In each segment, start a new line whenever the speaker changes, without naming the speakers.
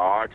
8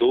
2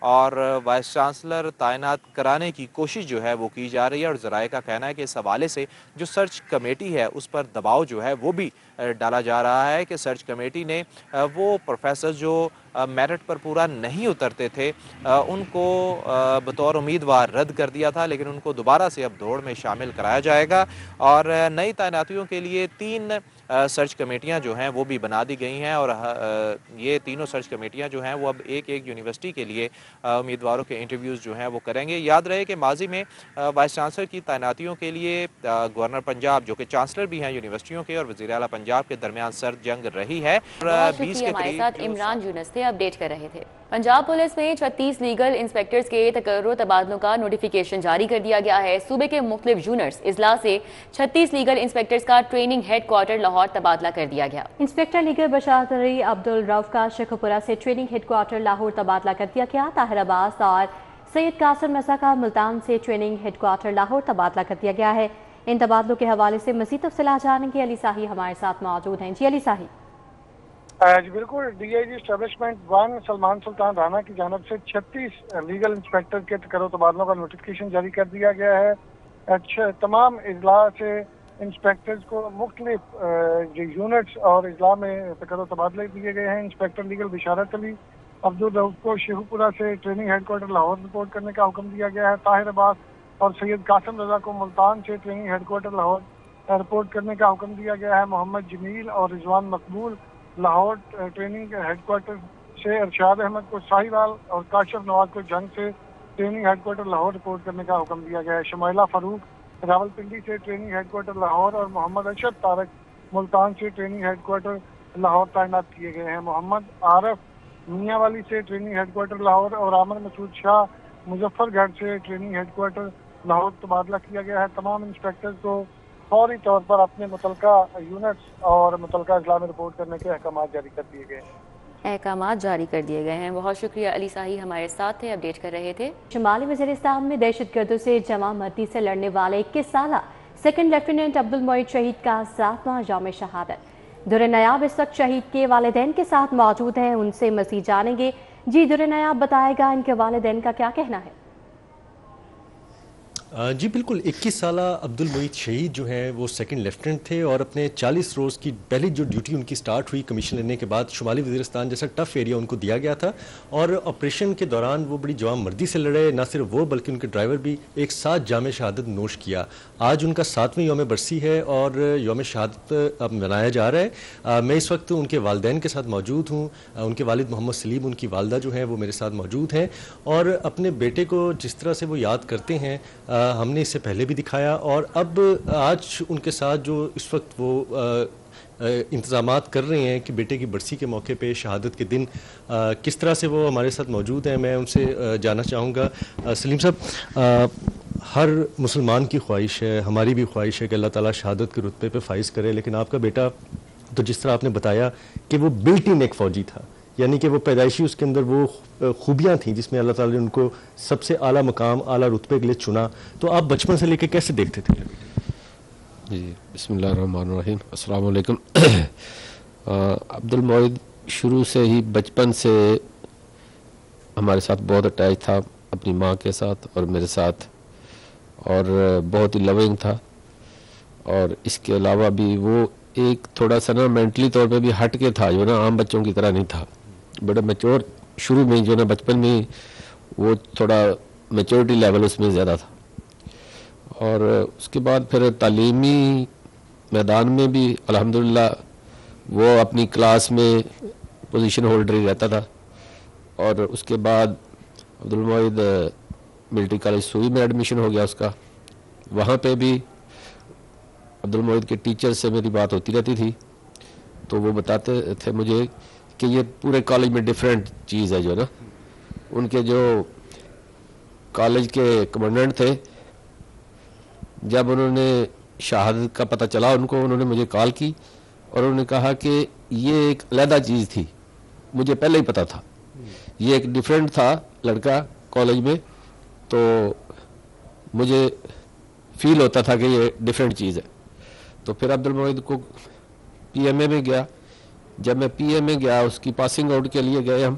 اور vice chancellor تعینات کرانے کی کوشش جو ہے وہ کی جا رہی ہے، اور ذرائع کا کہنا ہے کہ اس حوالے سے جو سرچ کمیٹی ہے اس پر دباؤ جو ہے وہ بھی ڈالا جا رہا ہے کہ سرچ کمیٹی نے وہ پروفیسر جو میرٹ پر پورا نہیں اترتے تھے ان کو بطور امیدوار رد کر دیا تھا، لیکن ان کو دوبارہ سے اب دوڑ میں شامل کرایا جائے گا، اور نئی تعیناتیوں کے لیے 3 سرچ کمیٹیاں جو ہیں وہ بھی بنا دی گئی ہیں، اور یہ تینوں سرچ کمیٹیاں جو ہیں وہ اب ایک یونیورسٹی کے لیے امیدواروں کے انٹرویوز جو ہیں وہ کریں گے۔ یاد رہے کہ ماضی میں وائس چانسلر کی تعیناتیوں کے لیے گورنر پنجاب جو کہ چانسلر بھی ہیں یونیورسٹیوں کے اور وزیر اعلیٰ پنجاب کے درمیان سرد جنگ رہی ہے۔
بہت شکریہ، ہمارے ساتھ عمران یونس تھے، اپڈیٹ کر رہے تھے۔ پنجاب پولیس میں 36 لیگل انسپیکٹرز کے تقرر و تبادلوں کا نوٹیفیکیشن جاری کر دیا گیا ہے۔ صوبے کے مختلف یونٹس اضلاع سے 36 لیگل انسپیکٹرز کا ٹریننگ ہیڈ کوارٹر لاہور تبادلہ کر دیا گیا۔
انسپیکٹر لیگل بشارت علی عبدالرؤف کا شیخوپورہ سے ٹریننگ ہیڈ کوارٹر لاہور تبادلہ کر دیا گیا۔ طاہر عباس اور سید قاسم رضا کا ملتان سے ٹریننگ ہیڈ کوارٹر لاہور تبادلہ کر دیا گیا ہے۔ ان تبادلوں کے حوالے سے مزید تفصیلات جاننے کے علی ساہی ہمارے ساتھ موجود ہیں۔ جی علی ساہی۔
جی بالکل، D I G establishment 1 Salman Sultan Rana کی جانب سے 36 لیگل انسپیکٹر کے تقرر و تبادلوں کا نوٹیفیکیشن جاری کر دیا گیا ہے۔ تمام اضلاع سے انسپیکٹرز کو مختلف یونٹس اور اضلاع میں تقرر و تبادلے دیے گئے ہیں۔ انسپیکٹر لیگل بشارت علی عبدالرؤف کو شیخوپورہ سے training headquarter Lahore report کرنے کا حکم دیا گیا ہے۔ طاہر عباس اور سید قاسم رضا کو ملتان سے training headquarter Lahore report کرنے کا حکم دیا گیا ہے۔ محمد جمیل اور Rizwan Maqbool Lahore training headquarter سے، ارشاد احمد کو ساہیوال اور کاشف نواز کو جنگ سے training headquarter Lahore report کرنے کا حکم دیا گیا ہے۔ شمائلہ فاروق راولپنڈی سے ٹریننگ ہیڈ کوارٹر لاہور اور محمد ارشد طارق ملتان سے ٹریننگ ہیڈ کوارٹر لاہور تعینات کیے گئے ہیں۔ محمد عارف میاں والی سے ٹریننگ ہیڈ کوارٹر لاہور اور عامر مسعود شاہ مظفر گڑھ سے ٹریننگ ہیڈ کوارٹر لاہور تبادلہ کیا گیا ہے۔ تمام انسپیکٹرز کو فوری طور پر اپنے متعلقہ یونٹس اور متعلقہ اضلاع میں رپورٹ کرنے کے احکامات جاری کر دیے گئے ہیں۔
احکامات جاری کر دیے گئے ہیں۔ بہت شکریہ، علی ساہی ہمارے ساتھ تھے، اپڈیٹ کر رہے تھے۔
شمالی وزیرستان میں دہشت گردوں سے جمع مردی سے لڑنے والے 21 سالہ سیکنڈ لیفٹیننٹ عبدالمعید شہید کا 7واں یوم شہادت۔ در نیاب اس وقت شہید کے والدین کے ساتھ موجود ہیں، ان سے مزید جانیں گے۔ جی در نیاب، بتائے گا ان کے والدین کا کیا کہنا ہے؟
جی بالکل، 21 سالہ عبدالمعید شہید جو ہیں وہ سیکنڈ لیفٹیننٹ تھے، اور اپنے 40 روز کی پہلی جو ڈیوٹی ان کی سٹارٹ ہوئی کمیشن لینے کے بعد، شمالی وزیرستان جیسا ٹف ایریا ان کو دیا گیا تھا، اور آپریشن کے دوران وہ بڑی جوان مردی سے لڑے۔ نہ صرف وہ بلکہ ان کے ڈرائیور بھی ایک ساتھ جام شہادت نوش کیا۔ آج ان کا 7واں یوم برسی ہے اور یوم شہادت اب منایا جا رہا ہے۔ میں اس وقت ان کے والدین کے ساتھ موجود ہوں۔ ان کے والد محمد سلیم، ان کی والدہ جو ہیں وہ میرے ساتھ موجود ہیں، اور اپنے بیٹے کو جس طرح سے وہ یاد کرتے ہیں ہم نے اس سے پہلے بھی دکھایا، اور اب آج ان کے ساتھ جو اس وقت وہ انتظامات کر رہے ہیں کہ بیٹے کی برسی کے موقع پہ شہادت کے دن کس طرح سے وہ ہمارے ساتھ موجود ہیں، میں ان سے جاننا چاہوں گا۔ سلیم صاحب، ہر مسلمان کی خواہش ہے، ہماری بھی خواہش ہے کہ اللہ تعالیٰ شہادت کے رتبے پہ فائز کرے، لیکن آپ کا بیٹا تو جس طرح آپ نے بتایا کہ وہ بلٹ ان ایک فوجی تھا، یعنی کہ وہ پیدائشی اس کے اندر وہ خوبیاں تھیں جس میں اللہ تعالیٰ نے ان کو سب سے اعلیٰ مقام، اعلیٰ رتبے کے لیے چنا، تو آپ بچپن سے لے کے کیسے دیکھتے تھے؟
جی بسم اللہ الرحمن الرحیم، السلام علیکم۔ عبدالمعید شروع سے ہی بچپن سے ہمارے ساتھ بہت اٹیچ تھا، اپنی ماں کے ساتھ اور میرے ساتھ، اور بہت ہی لونگ تھا، اور اس کے علاوہ بھی وہ ایک تھوڑا سا نا مینٹلی طور پہ بھی ہٹ کے تھا، جو نا عام بچوں کی طرح نہیں تھا، بڑا میچور شروع میں جو نا بچپن میں وہ تھوڑا میچورٹی لیول اس میں زیادہ تھا، اور اس کے بعد پھر تعلیمی میدان میں بھی الحمدللہ وہ اپنی کلاس میں پوزیشن ہولڈر ہی رہتا تھا، اور اس کے بعد عبدالمعید ملٹری کالج سوئی میں ایڈمیشن ہو گیا اس کا، وہاں پہ بھی عبدالمعید کے ٹیچر سے میری بات ہوتی رہتی تھی، تو وہ بتاتے تھے مجھے کہ یہ پورے کالج میں ڈیفرنٹ چیز ہے، جو نا ان کے جو کالج کے کمانڈنٹ تھے، جب انہوں نے شہادت کا پتہ چلا ان کو، انہوں نے مجھے کال کی اور انہوں نے کہا کہ یہ ایک علیحدہ چیز تھی، مجھے پہلے ہی پتہ تھا، یہ ایک ڈیفرنٹ تھا لڑکا کالج میں، تو مجھے فیل ہوتا تھا کہ یہ ڈیفرنٹ چیز ہے۔ تو پھر عبدالمعید کو پی ایم اے میں گیا، جب میں پی ایم اے گیا اس کی پاسنگ آؤٹ کے لیے گئے ہم،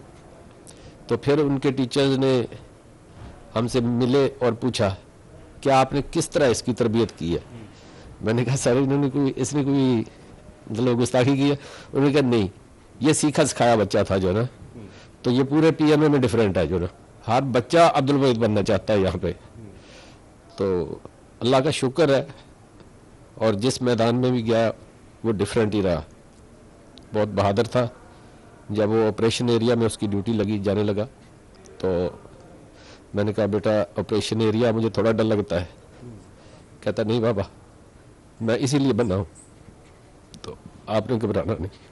تو پھر ان کے ٹیچرز نے ہم سے ملے اور پوچھا کہ آپ نے کس طرح اس کی تربیت کی ہے. میں نے کہا سر اس نے کوئی مطلب گستاخی کی ہے. انہوں نے کہا نہیں، یہ سیکھا سکھایا بچہ تھا جو نا، تو یہ پورے پی ایم اے میں ڈیفرنٹ ہے جو نا، ہر بچہ عبد المعید بننا چاہتا ہے یہاں پہ. تو اللہ کا شکر ہے، اور جس میدان میں بھی گیا وہ ڈیفرنٹ ہی رہا. بہت بہادر تھا. جب وہ آپریشن ایریا میں اس کی ڈیوٹی جانے لگا تو میں نے کہا بیٹا آپریشن ایریا مجھے تھوڑا ڈر لگتا ہے. کہتا نہیں بابا میں اسی لیے بنا ہوں، تو آپ نے گھبرانا نہیں.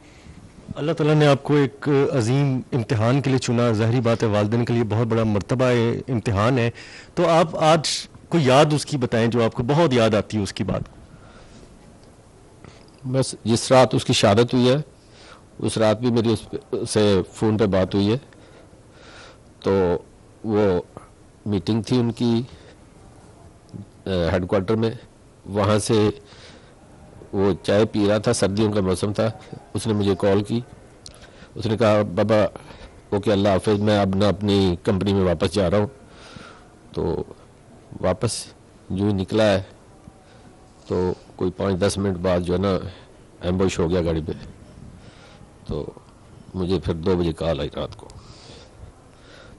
اللہ تعالیٰ نے آپ کو ایک عظیم امتحان کے لیے چنا. ظاہری بات ہے والدین کے لیے بہت بڑا مرتبہ امتحان ہے. تو آپ آج کوئی یاد اس کی بتائیں جو آپ کو بہت یاد آتی ہے اس کی بات.
بس جس رات اس کی شہادت ہوئی ہے اس رات بھی میری اس سے فون پہ بات ہوئی ہے. تو وہ میٹنگ تھی ان کی ہیڈ کوارٹر میں، وہاں سے وہ چائے پی رہا تھا، سردیوں کا موسم تھا. اس نے مجھے کال کی. اس نے کہا بابا اوکے اللہ حافظ، میں اب نہ اپنی کمپنی میں واپس جا رہا ہوں. تو واپس جو ہی نکلا ہے تو کوئی 5-10 منٹ بعد جو ہے نا ایمبوش ہو گیا گاڑی پہ. تو مجھے پھر 2 بجے کال آئی رات کو.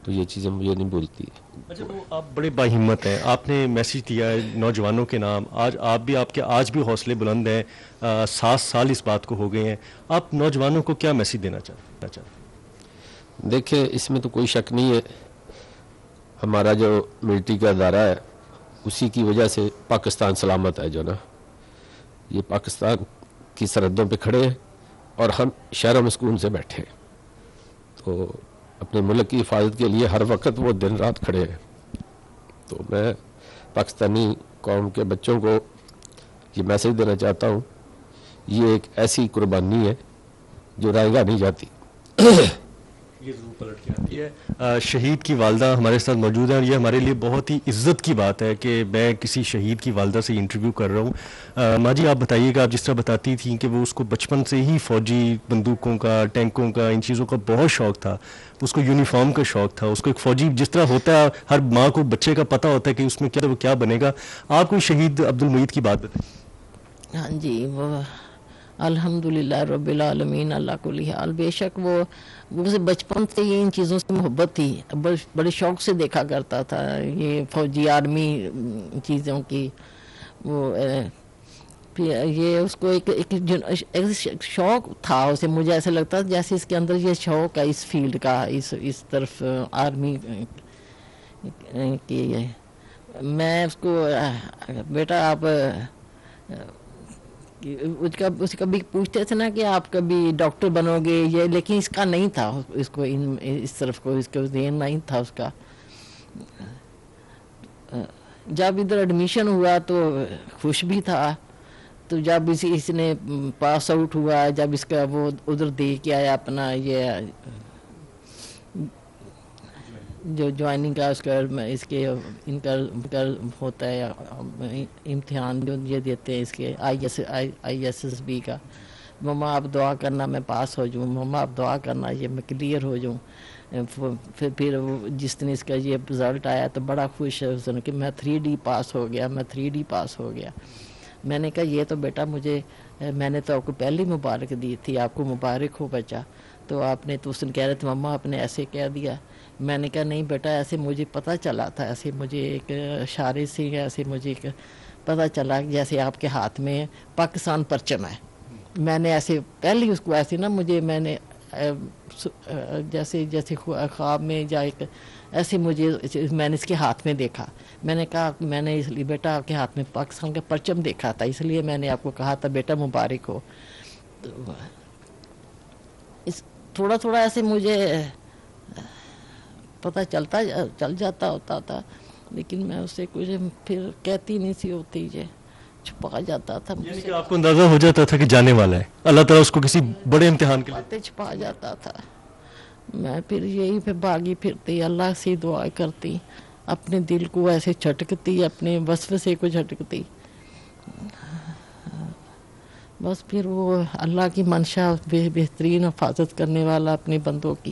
تو یہ چیزیں مجھے نہیں بھولتی.
اچھا، وہ آپ بڑے باہمت ہیں، آپ نے میسیج دیا ہے نوجوانوں کے نام. آج آپ کے آج بھی حوصلے بلند ہیں. 7 سال اس بات کو ہو گئے ہیں. آپ نوجوانوں کو کیا میسیج دینا چاہتے ہیں؟
دیکھیں اس میں تو کوئی شک نہیں ہے، ہمارا جو ملٹری کا ادارہ ہے اسی کی وجہ سے پاکستان سلامت ہے جو نا. یہ پاکستان کی سرحدوں پہ کھڑے ہیں اور ہم شہر و سکون سے بیٹھے ہیں. تو اپنے ملک کی حفاظت کے لیے ہر وقت وہ دن رات کھڑے ہیں. تو میں پاکستانی قوم کے بچوں کو یہ میسج دینا چاہتا ہوں، یہ ایک ایسی قربانی ہے جو رائے گاہ نہیں جاتی.
یہ ضرور پلٹ کے آتی ہے. شہید کی والدہ ہمارے ساتھ موجود ہیں اور یہ ہمارے لیے بہت ہی عزت کی بات ہے کہ میں کسی شہید کی والدہ سے انٹرویو کر رہا ہوں. ماں جی آپ بتائیے گا، آپ جس طرح بتاتی تھیں کہ وہ اس کو بچپن سے ہی فوجی بندوقوں کا، ٹینکوں کا، ان چیزوں کا بہت شوق تھا. اس کو یونیفارم کا شوق تھا. اس کو ایک فوجی جس طرح ہوتا ہے، ہر ماں کو بچے کا پتہ ہوتا ہے کہ اس میں کیا وہ کیا بنے گا. آپ کوئی شہید عبد المعید کی بات بتائیں.
ہاں جی، وہ الحمدللہ رب العالمین اللہ کل حال. بے شک وہ بچپن سے ہی ان چیزوں سے محبت تھی، بڑے شوق سے دیکھا کرتا تھا یہ فوجی آرمی چیزوں کی. وہ یہ اس کو ایک شوق تھا اسے. مجھے ایسا لگتا جیسے اس کے اندر یہ شوق ہے اس فیلڈ کا، اس طرف آرمی کی. میں اس کو بیٹا آپ اس کا بھی پوچھتے تھے نا کہ آپ کبھی ڈاکٹر بنو گے یہ، لیکن اس کا نہیں تھا. اس کو اس طرف کو اس کا ذہن نہیں تھا اس کا. جب ادھر ایڈمیشن ہوا تو خوش بھی تھا. تو جب اس نے پاس آؤٹ ہوا، جب اس کا وہ ادھر دے کے آیا اپنا یہ جو جوائننگ کا اس کے ان کا ہوتا ہے امتحان جو یہ دیتے ہیں اس کے ISSB کا. مما آپ دعا کرنا میں پاس ہو جاؤں، مما آپ دعا کرنا یہ میں کلیئر ہو جاؤں. پھر جس دن اس کا یہ رزلٹ آیا تو بڑا خوش ہے اس دن کہ میں 3D پاس ہو گیا، میں 3D پاس ہو گیا. میں نے کہا یہ تو بیٹا میں نے تو آپ کو پہلی مبارک دی تھی، آپ کو مبارک ہو بچہ. تو آپ نے تو اس دن کہہ رہے تھے مما آپ نے ایسے کہہ دیا. میں نے کہا نہیں بیٹا ایسے مجھے پتہ چلا تھا، ایسے مجھے ایک اشارے سے ایسے مجھے پتہ چلا جیسے آپ کے ہاتھ میں پاکستان پرچم ہے. میں نے ایسے پہلے اس کو ایسے نا میں نے جیسے خواب میں یا ایک ایسے میں نے اس کے ہاتھ میں دیکھا. میں نے کہا میں نے اس لیے بیٹا آپ کے ہاتھ میں پاکستان کا پرچم دیکھا تھا، اس لیے میں نے آپ کو کہا تھا بیٹا مبارک ہو. تھوڑا تھوڑا ایسے مجھے پتہ چل جاتا ہوتا تھا، لیکن میں اسے کچھ پھر کہتی نہیں سی ہوتی، یہ چھپا جاتا تھا.
یعنی کہ آپ کو اندازہ ہو جاتا تھا کہ جانے والا ہے، اللہ تعالیٰ اس کو کسی بڑے امتحان کے لیے
چھپا جاتا تھا. میں پھر یہی پہ بھاگی پھرتی، اللہ سے دعا کرتی، اپنے دل کو ایسے جھٹکتی، اپنے وسوسے کو جھٹکتی. بس پھر وہ اللہ کی منشا بہترین حفاظت کرنے والا اپنے بندوں کی.